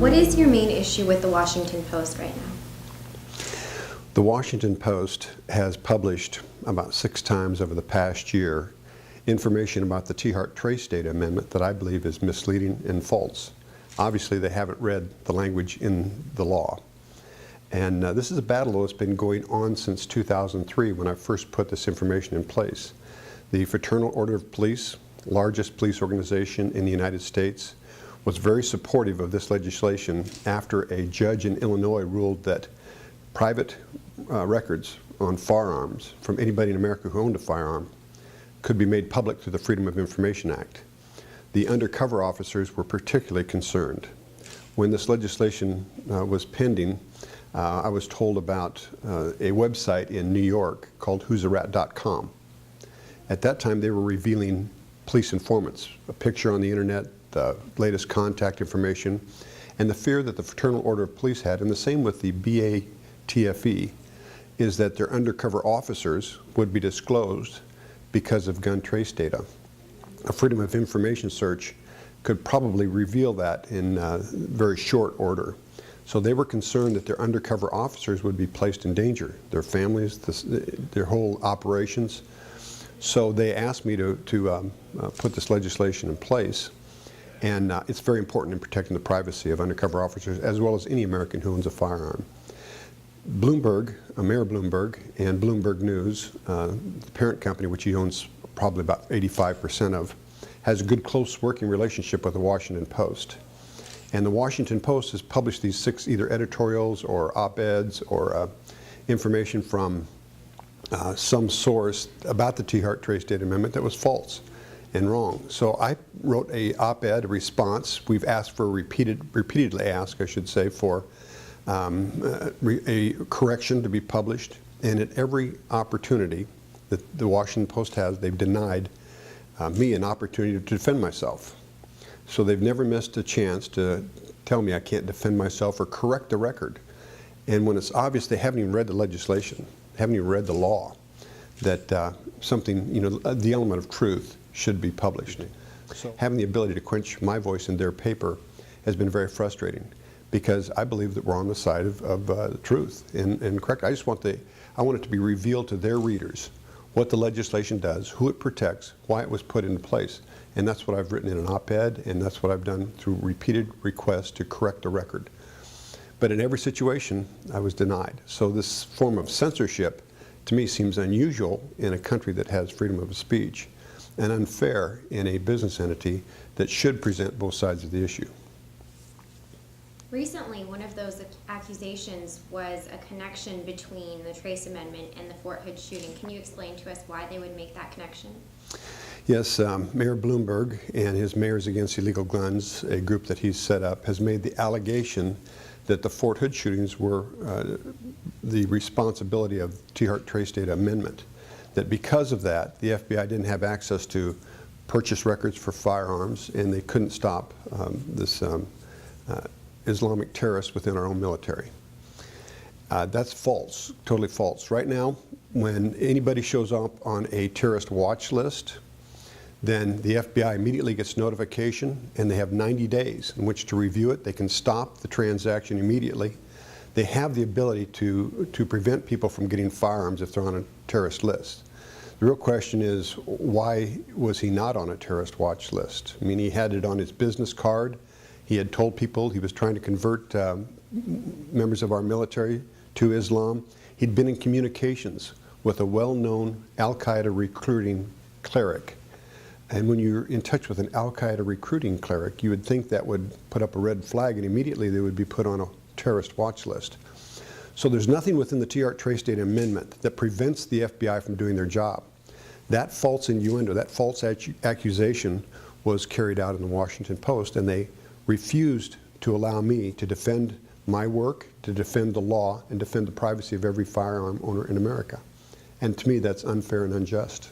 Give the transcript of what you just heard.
What is your main issue with the Washington Post right now? The Washington Post has published about 6 times over the past year information about the Tiahrt trace data amendment that I believe is misleading and false. Obviously, they haven't read the language in the law. And this is a battle that's been going on since 2003 when I first put this information in place. The Fraternal Order of Police, largest police organization in the United States, was very supportive of this legislation after a judge in Illinois ruled that private records on firearms from anybody in America who owned a firearm could be made public through the Freedom of Information Act. The undercover officers were particularly concerned. When this legislation was pending, I was told about a website in New York called whosarat.com. At that time, they were revealing police informants, a picture on the internet, the latest contact information, and the fear that the Fraternal Order of Police had, and the same with the BATFE, is that their undercover officers would be disclosed because of gun trace data. A Freedom of Information search could probably reveal that in very short order. So they were concerned that their undercover officers would be placed in danger, their families, their whole operations. So they asked me to put this legislation in place, and it's very important in protecting the privacy of undercover officers as well as any American who owns a firearm. Bloomberg, Mayor Bloomberg, and Bloomberg News, the parent company, which he owns probably about 85% of, has a good, close working relationship with the Washington Post. And the Washington Post has published these 6 either editorials or op-eds or information from some source about the Tiahrt Trace Data Amendment that was false and wrong. So I wrote a op-ed, a response. We've asked for repeatedly asked, I should say, for a correction to be published, and at every opportunity that the Washington Post has, they've denied me an opportunity to defend myself. So they've never missed a chance to tell me I can't defend myself or correct the record. And when it's obvious they haven't even read the legislation, haven't even read the law, that something, the element of truth should be published. So having the ability to quench my voice in their paper has been very frustrating, because I believe that we're on the side of truth and correct. I want it to be revealed to their readers what the legislation does, who it protects, why it was put into place. And that's what I've written in an op-ed, and that's what I've done through repeated requests to correct the record. But in every situation, I was denied. So this form of censorship, to me, seems unusual in a country that has freedom of speech, and unfair in a business entity that should present both sides of the issue. Recently, one of those accusations was a connection between the Trace Amendment and the Fort Hood shooting. Can you explain to us why they would make that connection? Yes, Mayor Bloomberg and his Mayors Against Illegal Guns, a group that he's set up, has made the allegation that the Fort Hood shootings were the responsibility of Tiahrt Trace Data Amendment. That because of that, the FBI didn't have access to purchase records for firearms, and they couldn't stop this Islamic terrorists within our own military. That's false, totally false. Right now, when anybody shows up on a terrorist watch list, then the FBI immediately gets notification, and they have 90 days in which to review it. They can stop the transaction immediately. They have the ability to prevent people from getting firearms if they're on a terrorist list. The real question is, why was he not on a terrorist watch list? I mean, he had it on his business card. He had told people he was trying to convert members of our military to Islam. He'd been in communications with a well-known Al-Qaeda recruiting cleric. And when you're in touch with an Al-Qaeda recruiting cleric, you would think that would put up a red flag, and immediately they would be put on a terrorist watch list. So there's nothing within the Tiahrt Trace Data Amendment that prevents the FBI from doing their job. That false innuendo, that false accusation was carried out in the Washington Post, and they refused to allow me to defend my work, to defend the law, and defend the privacy of every firearm owner in America. And to me, that's unfair and unjust.